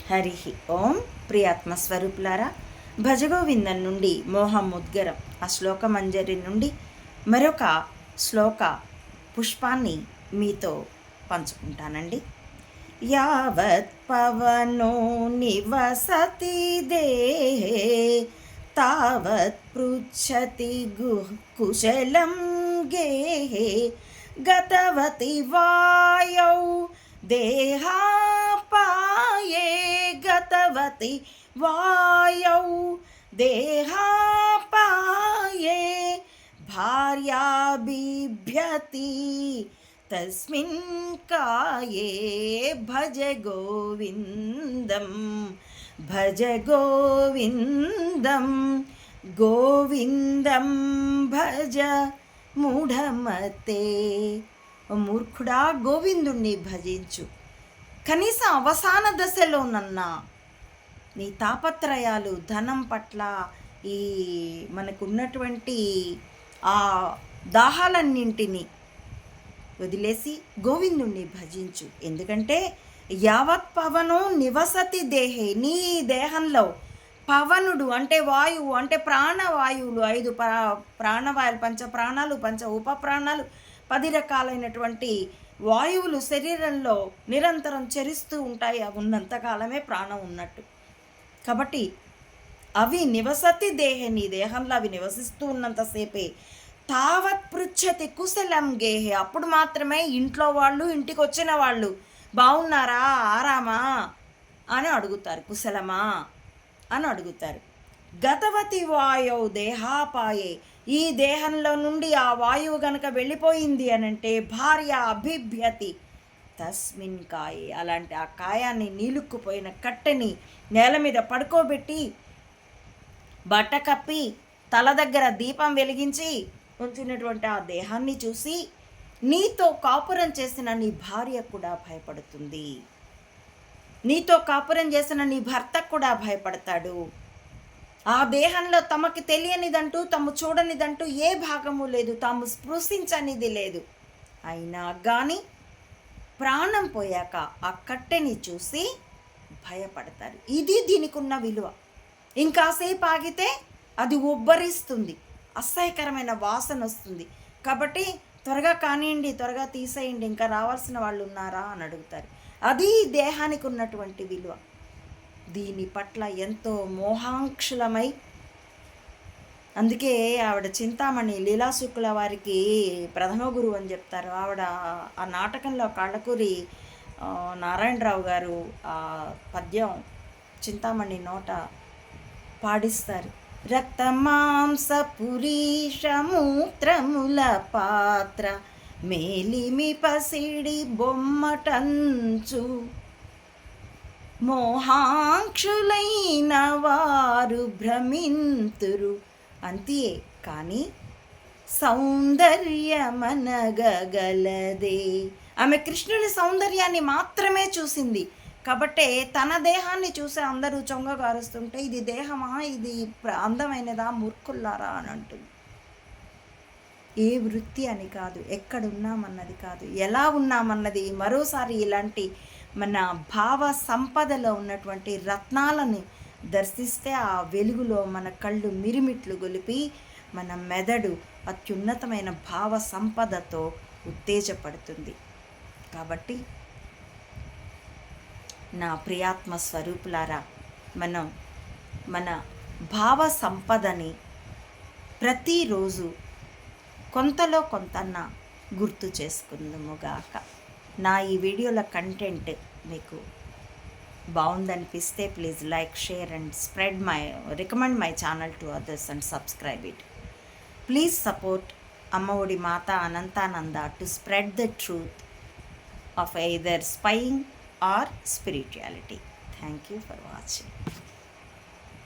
హరి ఓం. ప్రియాత్మస్వరూపులారా, భజగోవిందం నుండి మోహం ముద్గరం ఆ శ్లోకమంజరి నుండి మరొక శ్లోక పుష్పాన్ని మీతో పంచుకుంటానండి. యావత్ పవనో నివసతి దేహే తావత్ పృచ్చతి కుశలం గేహే గతవతి వాయౌ దేహాపాయే గతవతి వాయౌ దేహాపాయే భార్యా బిభ్యతి తస్మిన్ కాయే భజ గోవిందం భజ గోవిందం గోవిందం భజ మూఢమతే. మూర్ఖుడా, గోవిందుణ్ణి భజించు. కనీసం అవసాన దశలోనన్నా నీ తాపత్రయాలు, ధనం పట్ల ఈ మనకున్నటువంటి ఆ దాహాలన్నింటినీ వదిలేసి గోవిందుణ్ణి భజించు. ఎందుకంటే యావత్ పవనో నివసతి దేహే, నీ దేహంలో పవనుడు అంటే వాయువు అంటే ప్రాణవాయువులు 5 ప్రాణవాయువులు, పంచ ప్రాణాలు, పంచ ఉప ప్రాణాలు, 10 రకాలైనటువంటి వాయువులు శరీరంలో నిరంతరం చరిస్తూ ఉంటాయి. అవి ఉన్నంతకాలమే ప్రాణం ఉన్నట్టు. కాబట్టి అవి నివసతి దేహే, నీ దేహంలో అవి నివసిస్తూ ఉన్నంతసేపే తావత్ పృచ్చతి కుశలం గేహే, అప్పుడు మాత్రమే ఇంట్లో వాళ్ళు, ఇంటికి వచ్చిన వాళ్ళు బాగున్నారా, ఆరామా అని అడుగుతారు, కుశలమా అని అడుగుతారు. గతవతి వాయౌ దేహాపాయే, ఈ దేహంలో నుండి ఆ వాయువు గనక వెళ్ళిపోయింది అనంటే భార్య అభిభ్యతి తస్మిన్ కాయే, అలాంటి ఆ కాయాన్ని నీలుక్కుపోయిన కట్టెని నేల మీద పడుకోబెట్టి బట్ట కప్పి తల దగ్గర దీపం వెలిగించి ఉంచినటువంటి ఆ దేహాన్ని చూసి నీతో కాపురం చేసిన నీ భార్య కూడా భయపడుతుంది, నీతో కాపురం చేసిన నీ భర్త కూడా భయపడతాడు. ఆ దేహంలో తమకి తెలియనిదంటూ, తాము చూడనిదంటూ ఏ భాగము లేదు, తాము స్పృశించనిది లేదు. అయినా కానీ ప్రాణం పోయాక ఆ కట్టెని చూసి భయపడతారు. ఇది దీనికి ఉన్న విలువ. ఇంకాసేపు ఆగితే అది ఉబ్బరిస్తుంది, అసహ్యకరమైన వాసన వస్తుంది. కాబట్టి త్వరగా కానివ్వండి, త్వరగా తీసేయండి, ఇంకా రావాల్సిన వాళ్ళు ఉన్నారా అని అడుగుతారు. అది దేహానికి ఉన్నటువంటి విలువ. దీని పట్ల ఎంతో మోహాంక్షులమై, అందుకే ఆవిడ చింతామణి లీలాశుక్ల వారికి ప్రథమ గురువు అని చెప్తారు. ఆవిడ ఆ నాటకంలో కాళ్ళకూరి నారాయణరావు గారు ఆ పద్యం చింతామణి నోట పాడిస్తారు. రక్తమాంస పురీషమూత్రముల పాత్ర మేలిమి పసిడి బొమ్మటంచు మోహాంక్షులైన వారు భ్రమింతురు. అంతే కానీ సౌందర్యమనగలదే. ఆమె కృష్ణుని సౌందర్యాన్ని మాత్రమే చూసింది. కాబట్టే తన దేహాన్ని చూసి అందరూ చొంగగారుస్తుంటే ఇది దేహమా, ఇది అందమైనదా, మూర్ఖుల్లారా అని అంటుంది. ఏ వృత్తి అని కాదు, ఎక్కడున్నామన్నది కాదు, ఎలా ఉన్నామన్నది. మరోసారి ఇలాంటి మన భావ సంపదలో ఉన్నటువంటి రత్నాలను దర్శిస్తే ఆ వెలుగులో మన కళ్ళు మిరిమిట్లు గొలిపి మన మెదడు అత్యున్నతమైన భావ సంపదతో ఉత్తేజపడుతుంది. కాబట్టి నా ప్రియాత్మ స్వరూపులారా, మనం మన భావ సంపదని ప్రతిరోజు కొంతలో కొంతన్న గుర్తు చేసుకుందాముగాక. నా ఈ వీడియోల కంటెంట్ మీకు బాగుందనిపిస్తే please like, share and recommend my channel to others and subscribe it. Please support Amma Odi Mata Anantananda to spread the truth of either spying or spirituality. Thank you for watching.